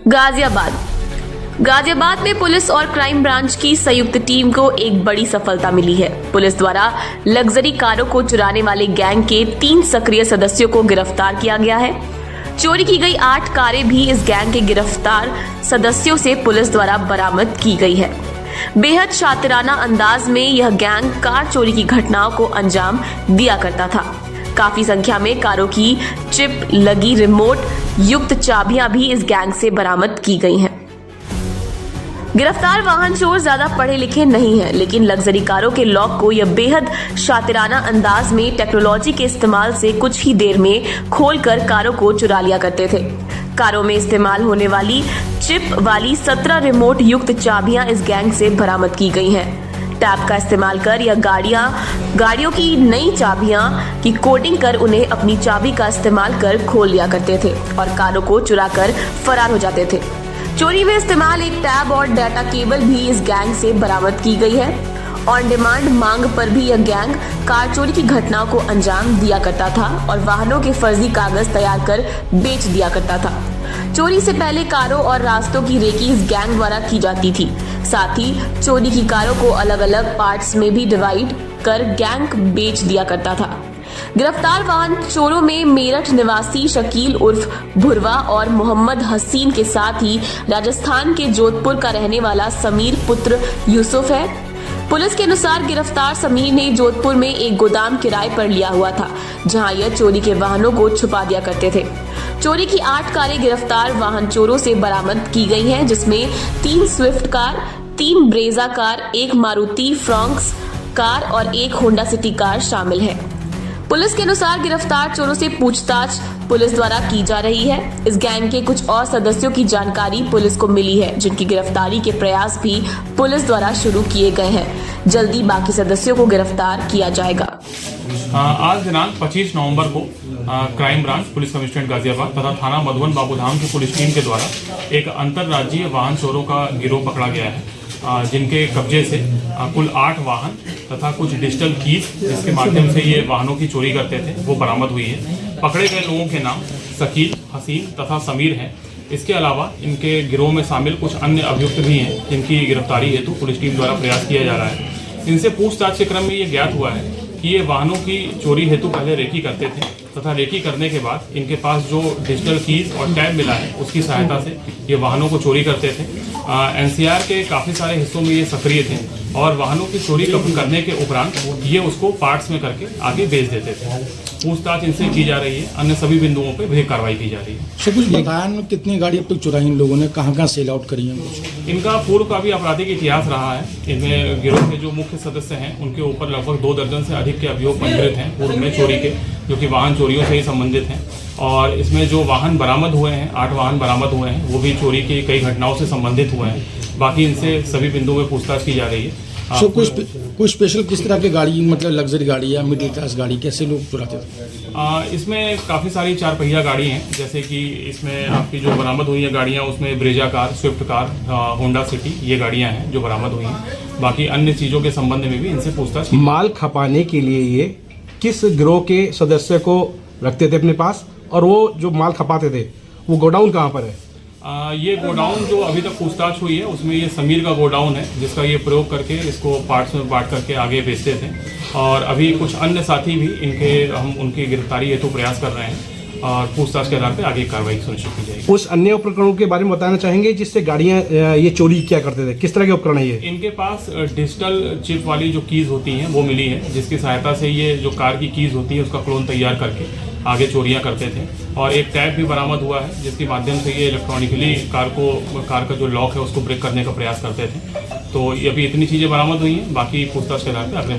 गाजियाबाद में पुलिस और crime branch की संयुक्त टीम को एक बड़ी सफलता मिली है। पुलिस द्वारा लग्जरी कारों को चुराने वाले गैंग के 3 सक्रिय सदस्यों को गिरफ्तार किया गया है। चोरी की गई 8 कारें भी इस गैंग के गिरफ्तार सदस्यों से पुलिस द्वारा बरामद की गई है। बेहद शातिराना अंदाज में यह गैंग कार चोरी की घटनाओं को अंजाम दिया करता था। काफी संख्या में कारों की चिप लगी रिमोट युक्त चाबियां भी इस गैंग से बरामद की गई हैं। गिरफ्तार वाहन चोर ज्यादा पढ़े लिखे नहीं हैं, लेकिन लग्जरी कारों के लॉक को यह बेहद शातिराना अंदाज में टेक्नोलॉजी के इस्तेमाल से कुछ ही देर में खोलकर कारों को चुरा लिया करते थे। कारों में इस्तेमाल होने वाली चिप वाली 17 रिमोट युक्त चाबियां इस गैंग से बरामद की गई हैं। टैब का इस्तेमाल कर यह गाड़ियों की नई चाबियां की कोडिंग कर उन्हें अपनी चाबी का इस्तेमाल कर खोल लिया करते थे और कारों को चुराकर फरार हो जाते थे। चोरी में इस्तेमाल एक टैब और डाटा केबल भी इस गैंग से बरामद की गई है। ऑन डिमांड मांग पर भी यह गैंग कार चोरी की घटनाओं को अंजाम दिया करता था और वाहनों के फर्जी कागज तैयार कर बेच दिया करता था। चोरी से पहले कारों और रास्तों की रेकी इस गैंग द्वारा की जाती थी। साथ ही चोरी की कारों को अलग अलग पार्ट्स में भी डिवाइड कर गैंग बेच दिया करता था। गिरफ्तार वाहन चोरों में मेरठ निवासी शकील उर्फ भुरवा और मोहम्मद हसीन के साथ ही राजस्थान के जोधपुर का रहने वाला समीर पुत्र यूसुफ है। पुलिस के अनुसार गिरफ्तार समीर ने जोधपुर में एक गोदाम किराए पर लिया हुआ था, जहां यह चोरी के वाहनों को छुपा दिया करते थे। चोरी की 8 कारें गिरफ्तार वाहन चोरों से बरामद की गई हैं, जिसमें 3 Swift car, 3 Brezza car, 1 Maruti Fronx car और 1 होंडा सिटी कार शामिल है। पुलिस के अनुसार गिरफ्तार चोरों से पूछताछ पुलिस द्वारा की जा रही है। इस गैंग के कुछ और सदस्यों की जानकारी पुलिस को मिली है, जिनकी गिरफ्तारी के प्रयास भी पुलिस द्वारा शुरू किए गए हैं। जल्दी बाकी सदस्यों को गिरफ्तार किया जाएगा। आज दिनांक 25 नवंबर को crime branch police commissionerate Ghaziabad तथा थाना मधुबन बाबूधाम की पुलिस टीम के द्वारा एक अंतर्राज्यीय वाहन चोरों का गिरोह पकड़ा गया है, जिनके कब्जे से कुल 8 वाहन तथा कुछ डिजिटल कीज जिसके माध्यम से ये वाहनों की चोरी करते थे वो बरामद हुई है। पकड़े गए लोगों के नाम शकील, हसीन तथा समीर हैं। इसके अलावा इनके गिरोह में शामिल कुछ अन्य अभियुक्त भी हैं, जिनकी गिरफ्तारी हेतु पुलिस टीम द्वारा प्रयास किया जा रहा है। इनसे पूछताछ के क्रम में ये ज्ञात हुआ है कि ये वाहनों की चोरी हेतु पहले रेकी करते थे तथा रेकी करने के बाद इनके पास जो डिजिटल कीज और टैब मिला है उसकी सहायता से ये वाहनों को चोरी करते थे। एनसीआर के काफ़ी सारे हिस्सों में ये सक्रिय थे और वाहनों की चोरी करने के उपरांत ये उसको पार्ट्स में करके आगे बेच देते थे। पूछताछ इनसे की जा रही है। अन्य सभी बिंदुओं पर विधिक कार्रवाई की जा रही है। सर कुछ बताया कितनी गाड़ी अब तक चुराई इन लोगों ने, कहाँ सेल आउट करी है? इनका पूर्व का भी आपराधिक इतिहास रहा है। इनमें गिरोह के जो मुख्य सदस्य हैं उनके ऊपर लगभग 2 दर्जन से अधिक के अभियोग पंजीकृत हैं पूर्व में चोरी के, जो कि वाहन चोरियों से ही संबंधित हैं। और इसमें जो वाहन बरामद हुए हैं, 8 वाहन बरामद हुए हैं, वो भी चोरी की कई घटनाओं से संबंधित हुए हैं। बाकी इनसे सभी बिंदुओं में पूछताछ की जा रही है। सो कुछ स्पेशल किस तरह की गाड़ी, मतलब लग्जरी गाड़ी या मिडिल क्लास गाड़ी, कैसे लोग चुराते थे? इसमें काफ़ी सारी 4 पहिया गाड़ी हैं, जैसे कि इसमें आपकी जो बरामद हुई हैं गाड़ियाँ, उसमें Brezza car, Swift car, Honda city, ये गाड़ियाँ हैं जो बरामद हुई हैं। बाकी अन्य चीज़ों के संबंध में भी इनसे पूछताछ। माल खपाने के लिए ये किस गिरोह के सदस्य को रखते थे अपने पास, और वो जो माल खपाते थे वो गोडाउन कहाँ पर है? ये गोडाउन जो अभी तक पूछताछ हुई है उसमें ये समीर का गोडाउन है, जिसका ये प्रयोग करके इसको पार्ट्स में बांट करके आगे बेचते थे। और अभी कुछ अन्य साथी भी हम उनकी गिरफ्तारी हेतु प्रयास कर रहे हैं और पूछताछ के आधार पर आगे कार्रवाई सुनिश्चित की जाएगी। उस अन्य उपकरणों के बारे में बताना चाहेंगे जिससे गाड़ियाँ ये चोरी क्या करते थे? किस तरह के उपकरण है ये? इनके पास डिजिटल चिप वाली जो कीज होती हैं वो मिली है, जिसकी सहायता से ये जो कार की कीज होती है उसका क्लोन तैयार करके आगे चोरियां करते थे। और एक टैब भी बरामद हुआ है, जिसके माध्यम से ये इलेक्ट्रॉनिकली कार का जो लॉक है उसको ब्रेक करने का प्रयास करते थे। तो ये अभी इतनी चीज़ें बरामद हुई हैं। बाकी पूछताछ के आधार पर अग्रिम